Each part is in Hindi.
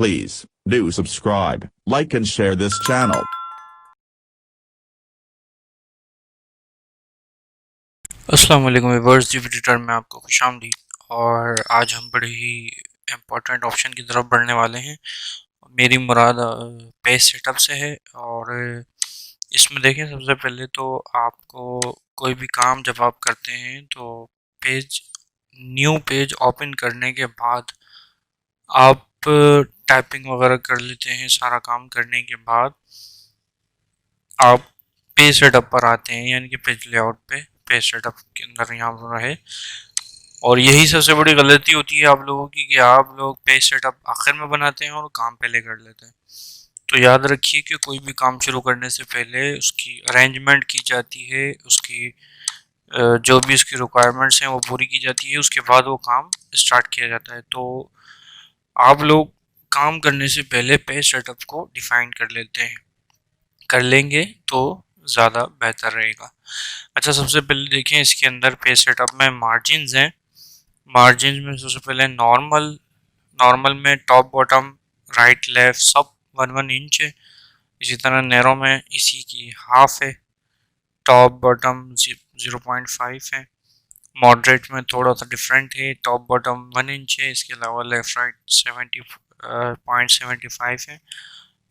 Please do subscribe, like and share this channel. अस्सलाम वालेकुम व्यूअर्स, जी एडिटर में आपको खुशामदीद। और आज हम बड़े ही इम्पोर्टेंट ऑप्शन की तरफ बढ़ने वाले हैं। मेरी मुराद पेज सेटअप से है। और इसमें देखें, सबसे पहले तो आपको कोई भी काम जब आप करते हैं तो पेज न्यू पेज ओपन करने के बाद आप टाइपिंग वगैरह कर लेते हैं। सारा काम करने के बाद आप पेज सेटअप पर आते हैं, यानी कि पेज लेआउट पे पेज सेटअप के अंदर यहाँ पर रहे। और यही सबसे बड़ी गलती होती है आप लोगों की कि आप लोग पेज सेटअप आखिर में बनाते हैं और काम पहले कर लेते हैं। तो याद रखिए कि कोई भी काम शुरू करने से पहले उसकी अरेंजमेंट की जाती है, उसकी जो भी उसकी रिक्वायरमेंट्स हैं वो पूरी की जाती है, उसके बाद वो काम स्टार्ट किया जाता है। तो आप लोग काम करने से पहले पेज सेटअप को डिफाइन कर लेते हैं, कर लेंगे तो ज़्यादा बेहतर रहेगा। अच्छा, सबसे पहले देखें, इसके अंदर पेज सेटअप में मार्जिन्स हैं। मार्जिन में सबसे पहले नॉर्मल नॉर्मल में टॉप बॉटम राइट लेफ्ट सब 1 1 इंच है। इसी तरह नैरो में इसी की हाफ है। टॉप बॉटम 0.5 है। मॉडरेट में थोड़ा सा डिफरेंट है, टॉप बॉटम 1 इंच है। इसके अलावा लेफ्ट राइट 70.75 है।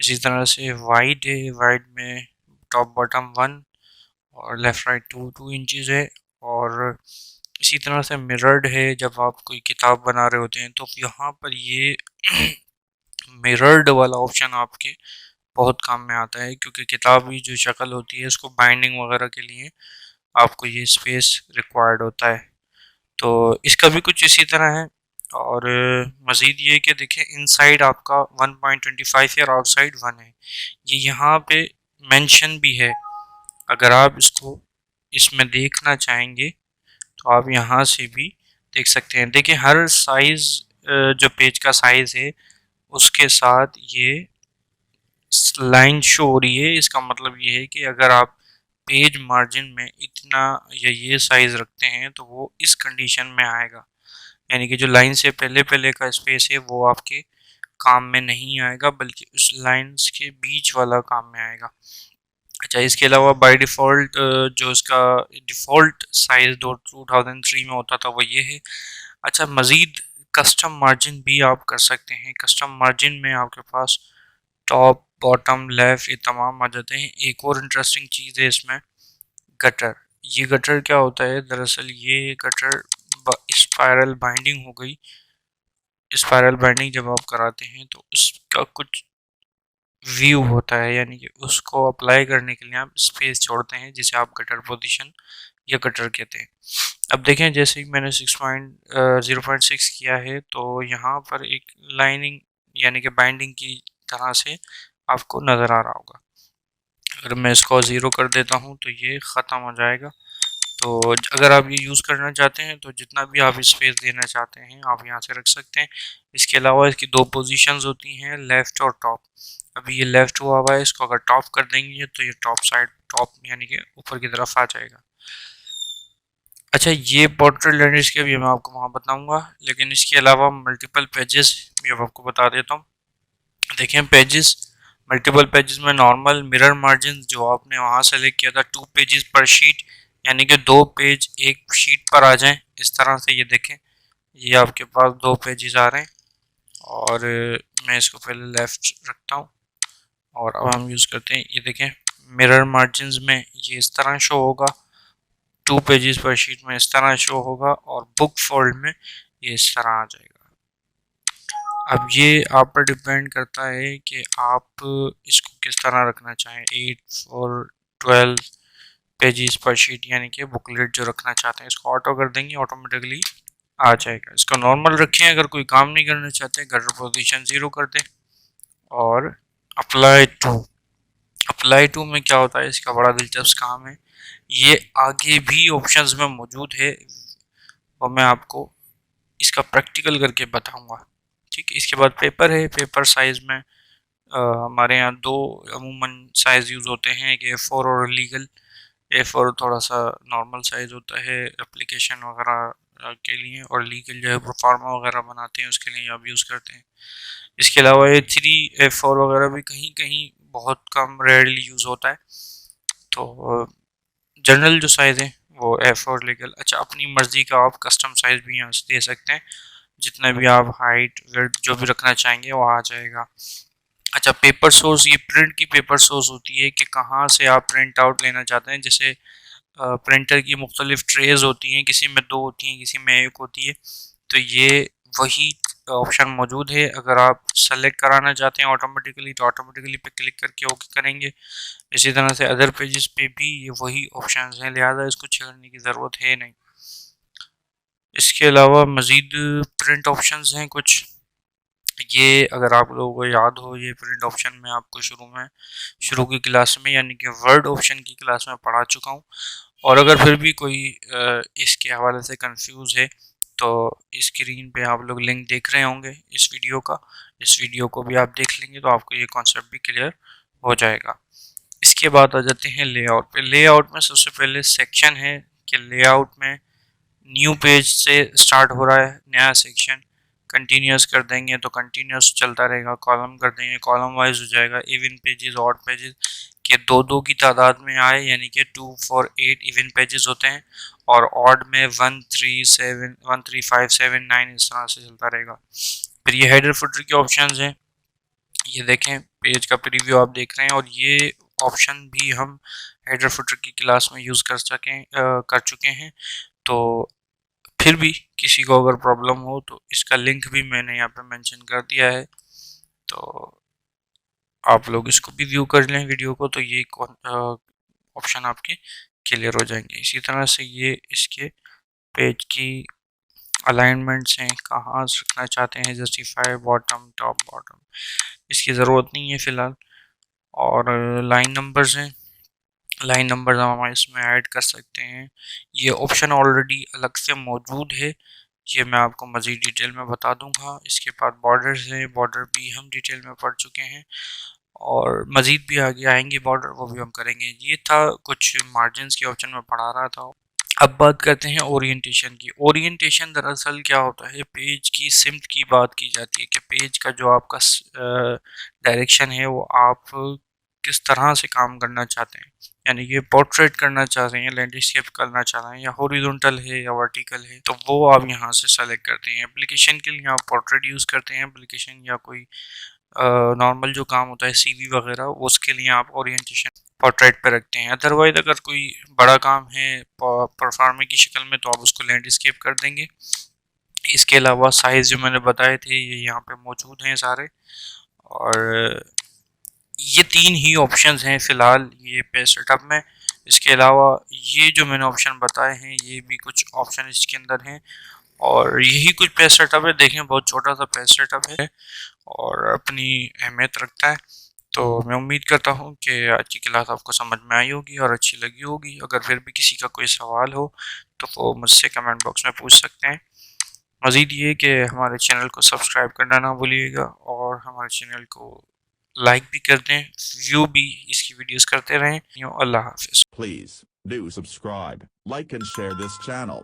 इसी तरह से वाइड है, वाइड में टॉप बॉटम 1 और लेफ़्ट राइट 2 2 इंचज़ है। और इसी तरह से मिरर्ड है। जब आप कोई किताब बना रहे होते हैं तो यहाँ पर ये मिरर्ड वाला ऑप्शन आपके बहुत काम में आता है, क्योंकि किताब की जो शक्ल होती है उसको बाइंडिंग वगैरह के लिए आपको ये स्पेस रिक्वायर्ड होता है। तो इसका भी कुछ इसी तरह है। और मज़ीद ये कि देखिए, इनसाइड आपका 1.25 है और आउटसाइड 1 है। ये यहाँ पे मेंशन भी है। अगर आप इसको इसमें देखना चाहेंगे तो आप यहाँ से भी देख सकते हैं। देखिए, हर साइज़ जो पेज का साइज़ है उसके साथ ये लाइन शो हो रही है। इसका मतलब ये है कि अगर आप पेज मार्जिन में इतना या ये साइज़ रखते हैं तो वो इस कंडीशन में आएगा, यानी कि जो लाइन से पहले पहले का स्पेस है वो आपके काम में नहीं आएगा, बल्कि उस लाइंस के बीच वाला काम में आएगा। अच्छा, इसके अलावा बाय डिफ़ॉल्ट जो इसका डिफ़ॉल्ट साइज़ 2003 में होता था वो ये है। अच्छा, मज़ीद कस्टम मार्जिन भी आप कर सकते हैं। कस्टम मार्जिन में आपके पास टॉप बॉटम लेफ़्ट ये तमाम आ जाते हैं। एक और इंटरेस्टिंग चीज़ है इसमें, गटर। ये गटर क्या होता है? दरअसल ये गटर स्पायरल बाइंडिंग हो गई। स्पायरल बाइंडिंग जब आप कराते हैं तो उसका कुछ व्यू होता है, यानी कि उसको अप्लाई करने के लिए आप स्पेस छोड़ते हैं, जिसे आप कटर पोजीशन या कटर कहते हैं। अब देखें, जैसे ही मैंने 0.6 किया है तो यहाँ पर एक लाइनिंग यानी कि बाइंडिंग की तरह से आपको नज़र आ रहा होगा। अगर मैं इसको 0 कर देता हूँ तो ये ख़त्म हो जाएगा। तो अगर आप ये यूज़ करना चाहते हैं तो जितना भी आप स्पेस देना चाहते हैं आप यहाँ से रख सकते हैं। इसके अलावा इसकी दो पोजीशंस होती हैं, लेफ़्ट और टॉप। अभी ये लेफ़्ट हुआ हुआ है, इसको अगर टॉप कर देंगे तो ये टॉप साइड, टॉप यानी कि ऊपर की तरफ आ जाएगा। अच्छा, ये पोर्ट्रेट लैंडस्केप ये मैं आपको वहाँ बताऊँगा, लेकिन इसके अलावा मल्टीपल पेजेस भी अब आपको बता देता हूँ। देखें, पेजेस मल्टीपल पेजेस में नॉर्मल मिरर मार्जिन जो आपने वहाँ सेलेक्ट किया था 2 पेजेस पर शीट, यानी कि 2 पेज एक शीट पर आ जाएं। इस तरह से ये देखें, ये आपके पास 2 पेजेस आ रहे हैं। और मैं इसको पहले लेफ़्ट रखता हूँ और अब हम यूज़ करते हैं। ये देखें, मिरर मार्जिन में ये इस तरह शो होगा, 2 पेजेस पर शीट में इस तरह शो होगा, और बुक फोल्ड में ये इस तरह आ जाएगा। अब ये आप पर डिपेंड करता है कि आप इसको किस तरह रखना चाहें। 8 और 12 पेजेस पर शीट, यानी कि बुकलेट जो रखना चाहते हैं, इसको ऑटो कर देंगे, ऑटोमेटिकली आ जाएगा। इसको नॉर्मल रखें। अगर कोई काम नहीं करना चाहते, गटर पोजीशन 0 कर दें और अप्लाई टू। अप्लाई टू में क्या होता है, इसका बड़ा दिलचस्प काम है। ये आगे भी ऑप्शंस में मौजूद है और मैं आपको इसका प्रैक्टिकल करके बताऊंगा। ठीक है, इसके बाद पेपर है। पेपर साइज़ में हमारे यहाँ दो अमूमन साइज़ यूज़ होते हैं, एक A4 और लीगल। A4 थोड़ा सा नॉर्मल साइज़ होता है एप्लीकेशन वगैरह के लिए, और लीगल जो है प्रोफार्मा वगैरह बनाते हैं उसके लिए आप यूज़ करते हैं। इसके अलावा A3 A4 वगैरह भी कहीं कहीं बहुत कम रेयरली यूज़ होता है। तो जनरल जो साइज़ है वो A4 लीगल। अच्छा, अपनी मर्ज़ी का आप कस्टम साइज़ भी यहाँ से दे सकते हैं, जितना भी आप हाइट विड्थ जो भी रखना चाहेंगे वो आ जाएगा। अच्छा, पेपर सोर्स, ये प्रिंट की पेपर सोर्स होती है कि कहाँ से आप प्रिंट आउट लेना चाहते हैं। जैसे प्रिंटर की मुख्तलिफ ट्रेज होती हैं, किसी में 2 होती हैं, किसी में 1 होती है। तो ये वही ऑप्शन मौजूद है। अगर आप सेलेक्ट कराना चाहते हैं ऑटोमेटिकली तो ऑटोमेटिकली पे क्लिक करके ओके करेंगे। इसी तरह से अदर पेजेस पे भी ये वही ऑप्शन हैं, लिहाजा इसको छेड़ने की ज़रूरत है नहीं। इसके अलावा मज़ीद प्रिंट ऑप्शंस हैं कुछ। ये अगर आप लोगों को याद हो, ये प्रिंट ऑप्शन मैं आपको शुरू की क्लास में यानी कि वर्ड ऑप्शन की क्लास में पढ़ा चुका हूँ। और अगर फिर भी कोई इसके हवाले से कंफ्यूज है तो स्क्रीन पे आप लोग लिंक देख रहे होंगे इस वीडियो का। इस वीडियो को भी आप देख लेंगे तो आपको ये कॉन्सेप्ट भी क्लियर हो जाएगा। इसके बाद आ जाते हैं लेआउट पे। लेआउट में सबसे पहले सेक्शन है कि लेआउट में न्यू पेज से स्टार्ट हो रहा है नया सेक्शन। कंटिन्यूस कर देंगे तो कंटिन्यूस चलता रहेगा, कॉलम कर देंगे कॉलम वाइज हो जाएगा। इवन पेजेस ऑड पेजेस के दो दो की तादाद में आए यानी कि 2 4 8 इवन पेजेस होते हैं, और ऑड में 1 3 7 1 3 5 7 9 इस तरह से चलता रहेगा। फिर ये हेडर फुटर के ऑप्शंस हैं। ये देखें, पेज का प्रीव्यू आप देख रहे हैं, और ये ऑप्शन भी हम हेडर फुटर की क्लास में यूज़ कर चुके हैं। तो फिर भी किसी को अगर प्रॉब्लम हो तो इसका लिंक भी मैंने यहाँ पे मेंशन कर दिया है, तो आप लोग इसको भी व्यू कर लें वीडियो को, तो ये ऑप्शन आपके क्लियर हो जाएंगे। इसी तरह से ये इसके पेज की अलाइनमेंट्स हैं, कहाँ रखना चाहते हैं, जस्टिफाई बॉटम टॉप बॉटम, इसकी ज़रूरत नहीं है फ़िलहाल। और लाइन नंबर्स हैं, लाइन नंबर हम इसमें ऐड कर सकते हैं। ये ऑप्शन ऑलरेडी अलग से मौजूद है, ये मैं आपको मज़ीद डिटेल में बता दूंगा। इसके बाद बॉर्डर्स हैं, बॉर्डर भी हम डिटेल में पढ़ चुके हैं, और मज़ीद भी आगे आएंगे बॉर्डर, वो भी हम करेंगे। ये था कुछ मार्जिन्स के ऑप्शन में पढ़ा रहा था। अब बात करते हैं ओरिएंटेशन की। ओरिएंटेशन दरअसल क्या होता है, पेज की सिमत की बात की जाती है कि पेज का जो आपका डायरेक्शन है वो आप किस तरह से काम करना चाहते हैं, यानी कि पोर्ट्रेट करना चाह रहे हैं, लैंडस्केप करना चाह रहे हैं, या हॉरिजॉन्टल है या वर्टिकल है, तो वो आप यहाँ से सेलेक्ट करते हैं। एप्लीकेशन के लिए आप पोर्ट्रेट यूज़ करते हैं एप्लीकेशन, या कोई नॉर्मल जो काम होता है सीवी वगैरह, उसके लिए आप ओरिएंटेशन पोर्ट्रेट पे रखते हैं। अदरवाइज अगर कोई बड़ा काम है परफॉर्मे की शक्ल में तो आप उसको लैंडस्केप कर देंगे। इसके अलावा साइज़ जो मैंने बताए थे ये यहाँ पे मौजूद हैं सारे, और ये 3 ही ऑप्शंस हैं फ़िलहाल ये पेज सेटअप में। इसके अलावा ये जो मैंने ऑप्शन बताए हैं ये भी कुछ ऑप्शन इसके अंदर हैं, और यही कुछ पेज सेटअप है। देखें, बहुत छोटा सा पेज सेटअप है और अपनी अहमियत रखता है। तो मैं उम्मीद करता हूँ कि आज की क्लास आपको समझ में आई होगी और अच्छी लगी होगी। अगर फिर भी किसी का कोई सवाल हो तो वो मुझसे कमेंट बॉक्स में पूछ सकते हैं। मज़ीद ये कि हमारे चैनल को सब्सक्राइब करना ना भूलिएगा, और हमारे चैनल को लाइक भी कर दें, व्यू भी इसकी वीडियोस करते रहें। अल्लाह हाफिज़। Please do subscribe, like and share this channel.